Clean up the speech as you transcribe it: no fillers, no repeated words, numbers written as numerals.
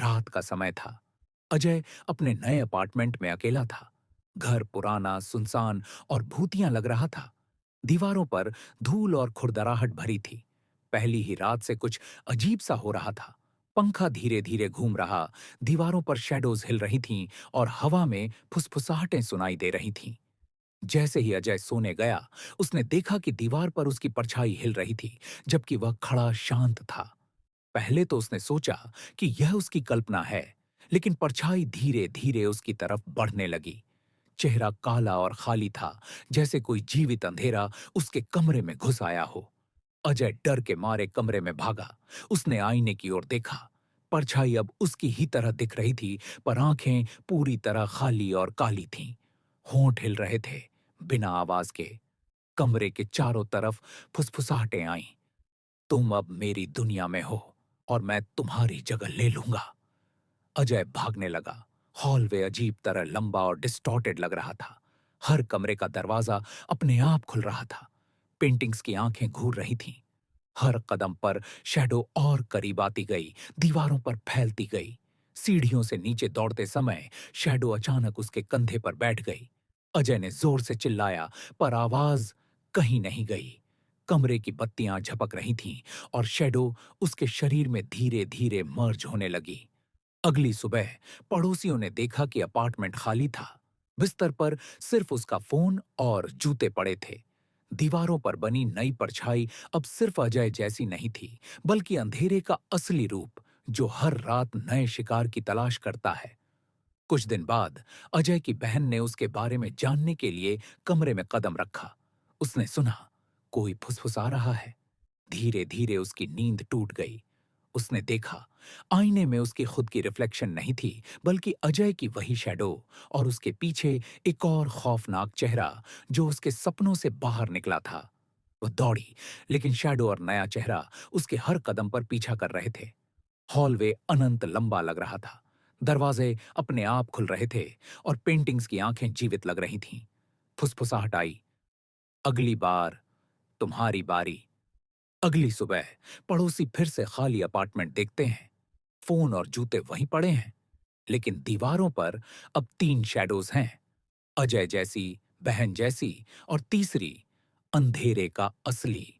रात का समय था। अजय अपने नए अपार्टमेंट में अकेला था। घर पुराना, सुनसान और भूतिया लग रहा था। दीवारों पर धूल और खुरदराहट भरी थी। पहली ही रात से कुछ अजीब सा हो रहा था। पंखा धीरे धीरे घूम रहा, दीवारों पर शैडोज हिल रही थीं और हवा में फुसफुसाहटें सुनाई दे रही थीं। जैसे ही अजय सोने गया, उसने देखा कि दीवार पर उसकी परछाई हिल रही थी, जबकि वह खड़ा शांत था। पहले तो उसने सोचा कि यह उसकी कल्पना है, लेकिन परछाई धीरे धीरे उसकी तरफ बढ़ने लगी। चेहरा काला और खाली था, जैसे कोई जीवित अंधेरा उसके कमरे में घुस आया हो। अजय डर के मारे कमरे में भागा। उसने आईने की ओर देखा। परछाई अब उसकी ही तरह दिख रही थी, पर आंखें पूरी तरह खाली और काली थीं। होंठ हिल रहे थे, बिना आवाज के। कमरे के चारों तरफ फुसफुसाहटें आईं। तुम अब मेरी दुनिया में हो और मैं तुम्हारी जगह ले लूंगा। अजय भागने लगा। हॉलवे अजीब तरह लंबा और डिस्टॉर्टेड लग रहा था। हर कमरे का दरवाजा अपने आप खुल रहा था। पेंटिंग्स की आंखें घूर रही थीं। हर कदम पर शैडो और करीब आती गई, दीवारों पर फैलती गई। सीढ़ियों से नीचे दौड़ते समय शैडो अचानक उसके कंधे पर बैठ गई। अजय ने जोर से चिल्लाया, पर आवाज कहीं नहीं गई। कमरे की बत्तियां झपक रही थीं और शैडो उसके शरीर में धीरे धीरे मर्ज होने लगी। अगली सुबह पड़ोसियों ने देखा कि अपार्टमेंट खाली था। बिस्तर पर सिर्फ उसका फोन और जूते पड़े थे। दीवारों पर बनी नई परछाई अब सिर्फ अजय जैसी नहीं थी, बल्कि अंधेरे का असली रूप, जो हर रात नए शिकार की तलाश करता है। कुछ दिन बाद अजय की बहन ने उसके बारे में जानने के लिए कमरे में कदम रखा। उसने सुना, कोई फुसफुसा रहा है। धीरे धीरे उसकी नींद टूट गई। उसने देखा, आईने में उसकी खुद की रिफ्लेक्शन नहीं थी, बल्कि अजय की वही शैडो, और उसके पीछे एक और खौफनाक चेहरा जो उसके सपनों से बाहर निकला था। वह दौड़ी, लेकिन शैडो और नया चेहरा उसके हर कदम पर पीछा कर रहे थे। हॉलवे अनंत लंबा लग रहा था। दरवाजे अपने आप खुल रहे थे और पेंटिंग्स की आंखें जीवित लग रही थीं। फुसफुसाहट आई, अगली बार तुम्हारी बारी। अगली सुबह पड़ोसी फिर से खाली अपार्टमेंट देखते हैं। फोन और जूते वहीं पड़े हैं, लेकिन दीवारों पर अब 3 शैडोज हैं। अजय जैसी, बहन जैसी और तीसरी, अंधेरे का असली।